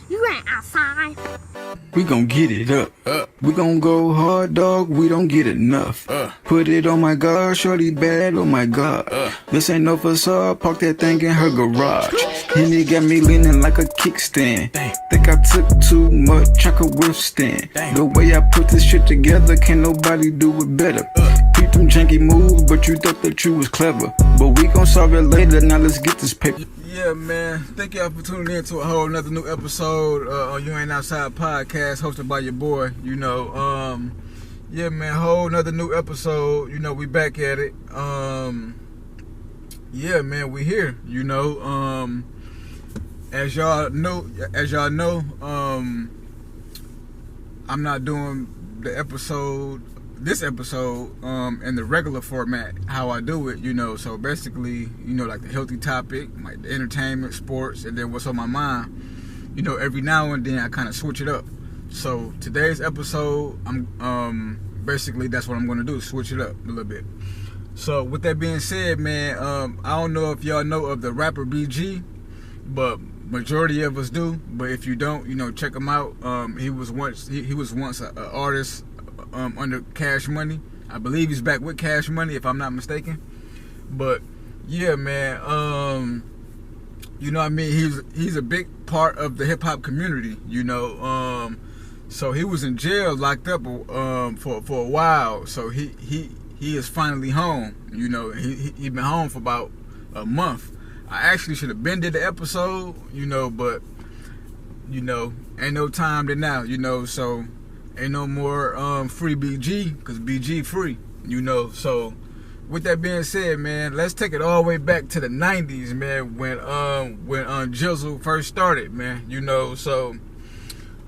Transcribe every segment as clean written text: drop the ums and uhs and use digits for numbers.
You ain't outside. We gon' get it up. We gon' go hard, dog. We don't get enough. Put it on my God, shorty bad. Oh my God. This ain't no facade. Park that thing in her garage. And it got me leaning like a kickstand. Think I took too much, I could withstand. The way I put this shit together, can't nobody do it better. Peep them janky moves, but you thought that you was clever. But we gon' solve it later. Now let's get this paper. Yeah, man. Thank y'all for tuning in to a whole another new episode on You Ain't Outside podcast, hosted by your boy. Yeah, man. Whole another new episode. We back at it. Yeah, man. We here. As y'all know, I'm not doing this episode in the regular format how I do it, so basically, like the healthy topic, like the entertainment, sports, and then what's on my mind, every now and then I kind of switch it up. So today's episode, I'm basically, that's what I'm going to do, switch it up a little bit. So with that being said, man, I don't know if y'all know of the rapper BG, but majority of us do. But if you don't, check him out. He was once an artist under Cash Money. I believe he's back with Cash Money, if I'm not mistaken. But yeah, man, he's a big part of the hip hop community. So he was in jail, locked up for a while. So he is finally home. He been home for about a month. I actually should have been did the episode, but ain't no time to now, so ain't no more free BG, because BG free, so with that being said, man, let's take it all the way back to the 90s, man, when Jizzle first started, man, so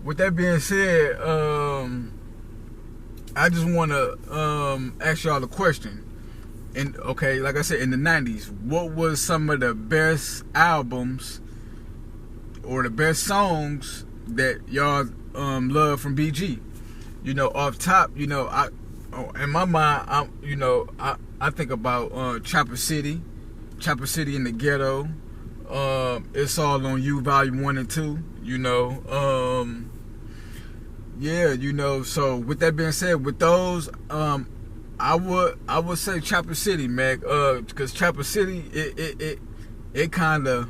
with that being said, I just want to ask y'all a question. And okay, like I said, in the 90s, what was some of the best albums or the best songs that y'all love from BG? Off top, in my mind, I think about Chopper City in the Ghetto, It's All on You, Volume 1 and 2, yeah, so with that being said, with those, I would say Chopper City, man, because Chopper City, it kind of,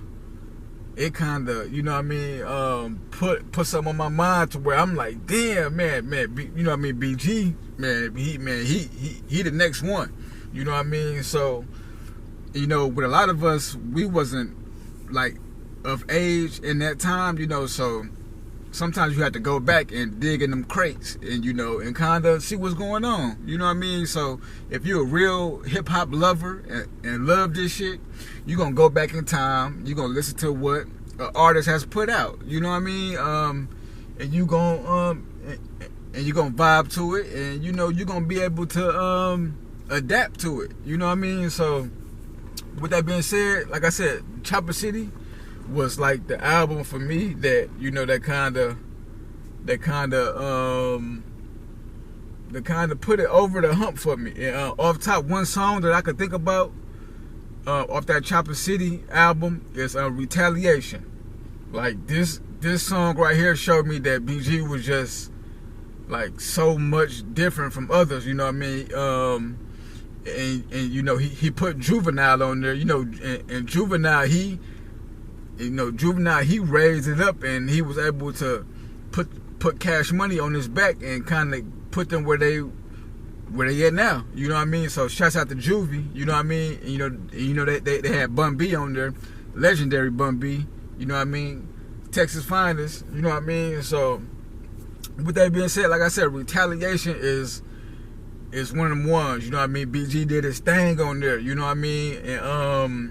put something on my mind to where I'm like, damn, man, BG, man, he the next one, so, with a lot of us, we wasn't, like, of age in that time, so sometimes you have to go back and dig in them crates and, and kind of see what's going on, so if you're a real hip-hop lover and love this shit, you're gonna go back in time, you're gonna listen to what an artist has put out, and you gonna vibe to it, and you're gonna be able to adapt to it, so with that being said, like I said, Chopper City was like the album for me that that put it over the hump for me. And off top, one song that I could think about off that Chopper City album is Retaliation. Like this song right here showed me that BG was just like so much different from others, and he put Juvenile on there, and Juvenile he raised it up, and he was able to put Cash Money on his back and kind of put them where they at now. So shouts out to Juvie. They had Bun B on there, legendary Bun B. Texas finest. So with that being said, like I said, Retaliation is one of them ones. BG did his thing on there. And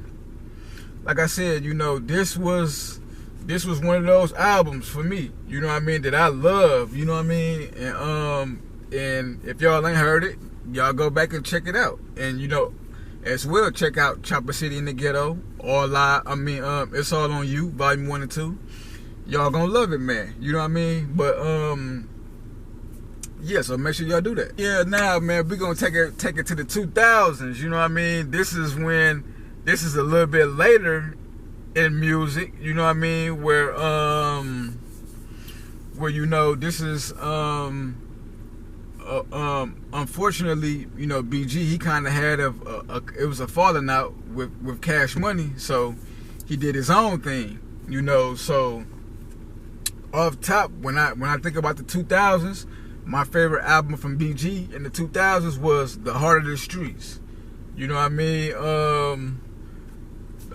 like I said, this was one of those albums for me, that I love, and if y'all ain't heard it, y'all go back and check it out, and as well check out Chopper City in the Ghetto, It's All on You, Volume 1 and 2. Y'all gonna love it, man, but yeah, so make sure y'all do that. Yeah, now, man, we gonna take it to the 2000s, this is a little bit later in music, where where, you know, this is unfortunately, you know, BG, he kind of had it was a falling out with Cash Money, so he did his own thing, you know. So off top, when I think about the 2000s, my favorite album from BG in the 2000s was The Heart of the Streets. You know what I mean?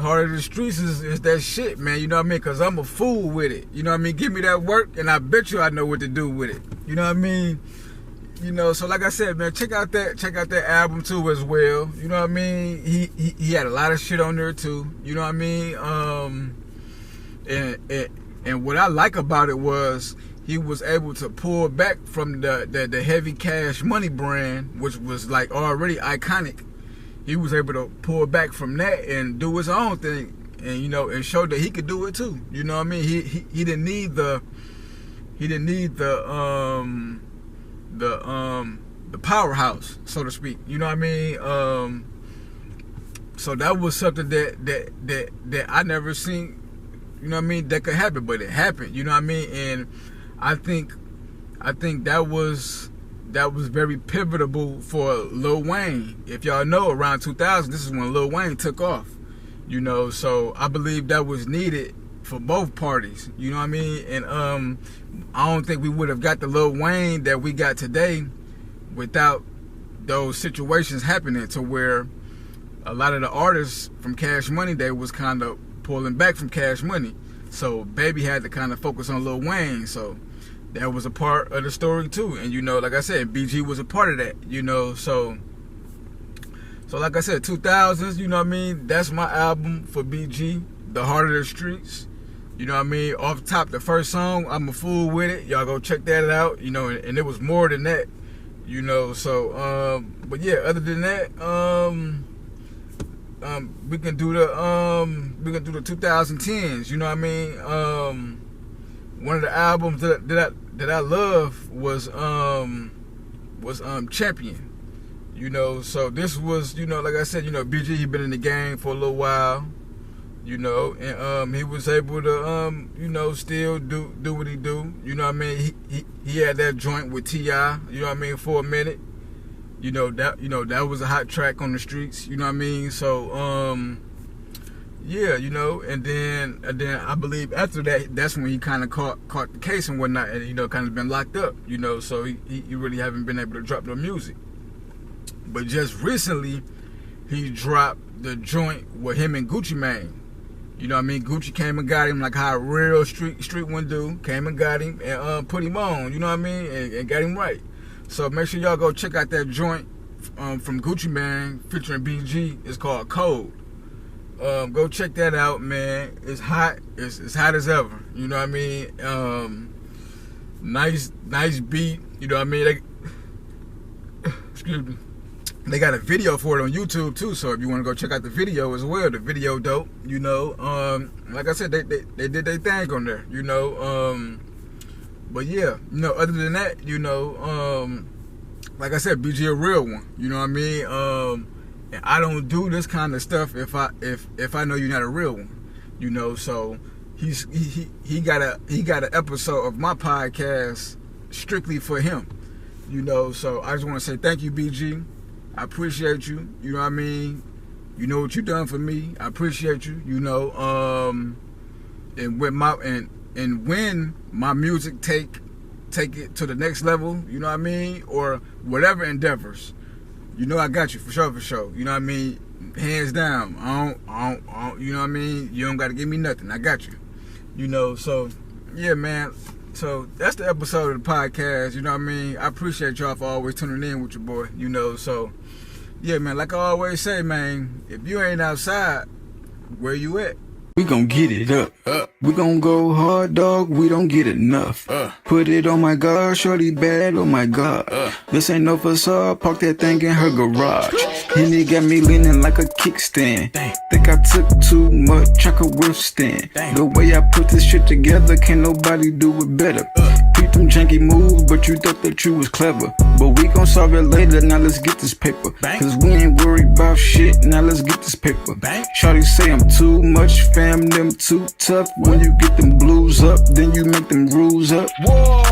Heart of the Streets is that shit, man. You know what I mean? Because I'm a fool with it. You know what I mean? Give me that work, and I bet you I know what to do with it. You know what I mean? You know, so like I said, man, check out that album too as well. You know what I mean? He had a lot of shit on there too. You know what I mean? And what I like about it was he was able to pull back from the heavy Cash Money brand, which was like already iconic. He was able to pull back from that and do his own thing, and, you know, and show that he could do it too. You know what I mean? He didn't need the powerhouse, so to speak. You know what I mean? So that was something that I never seen. You know what I mean? That could happen, but it happened. You know what I mean? And I think that was very pivotal for Lil Wayne. If y'all know, around 2000, this is when Lil Wayne took off. You know, so I believe that was needed for both parties. You know what I mean? And I don't think we would have got the Lil Wayne that we got today without those situations happening, to where a lot of the artists from Cash Money, they was kind of pulling back from Cash Money. So Baby had to kind of focus on Lil Wayne. So that was a part of the story too. And, you know, like I said, BG was a part of that, you know. So like I said, 2000s, you know what I mean? That's my album for BG, The Heart of the Streets. You know what I mean? Off top, the first song, I'm a fool with it. Y'all go check that out, you know, and it was more than that, you know. So, but yeah, other than that, we can do the 2010s, you know what I mean? One of the albums that I love was Champion. You know, so this was, you know, like I said, you know, BG, he been in the game for a little while, you know, and he was able to you know, still do what he do. You know what I mean? He had that joint with T.I., you know what I mean, for a minute. You know, that was a hot track on the streets, you know what I mean? So yeah, you know, and then I believe after that, that's when he kind of caught the case and whatnot, and, you know, kind of been locked up, you know, so he really haven't been able to drop no music. But just recently, he dropped the joint with him and Gucci Mane. You know what I mean? Gucci came and got him, like how a real street one do. Came and got him and put him on, you know what I mean? And got him right. So make sure y'all go check out that joint from Gucci Mane featuring BG. It's called Cold. Go check that out, man. It's hot. It's hot as ever. You know what I mean? Nice beat. You know what I mean? Excuse me. They got a video for it on YouTube too, so if you want to go check out the video as well, the video dope, you know. Like I said, they did their thing on there, you know. But yeah, you know, other than that, you know, like I said, BG a real one, you know what I mean. And I don't do this kind of stuff if I know you're not a real one, you know. So he got an episode of my podcast strictly for him, you know. So I just want to say thank you, BG. I appreciate you. You know what I mean? You know what you done for me. I appreciate you. You know, and when my music take it to the next level, you know what I mean, or whatever endeavors, you know I got you for sure. You know what I mean? Hands down. I don't, you know what I mean? You don't got to give me nothing. I got you. You know, so yeah, man. So that's the episode of the podcast, you know what I mean? I appreciate y'all for always tuning in with your boy, you know. So yeah, man, like I always say, man, if you ain't outside, where you at? We gon' get it up. We gon' go hard, dog. We don't get enough. Put it on my God, shorty bad. Oh my God. This ain't no facade. Park that thing in her garage. Henny got me leaning like a kickstand. Think I took too much, I could withstand. The way I put this shit together, can't nobody do it better. keep them janky moves, but you thought that you was clever. But we gon' solve it later, now let's get this paper. Cause we ain't worried about shit, now let's get this paper. Shawty say I'm too much, fam, them too tough. When you get them blues up, then you make them rules up. Whoa.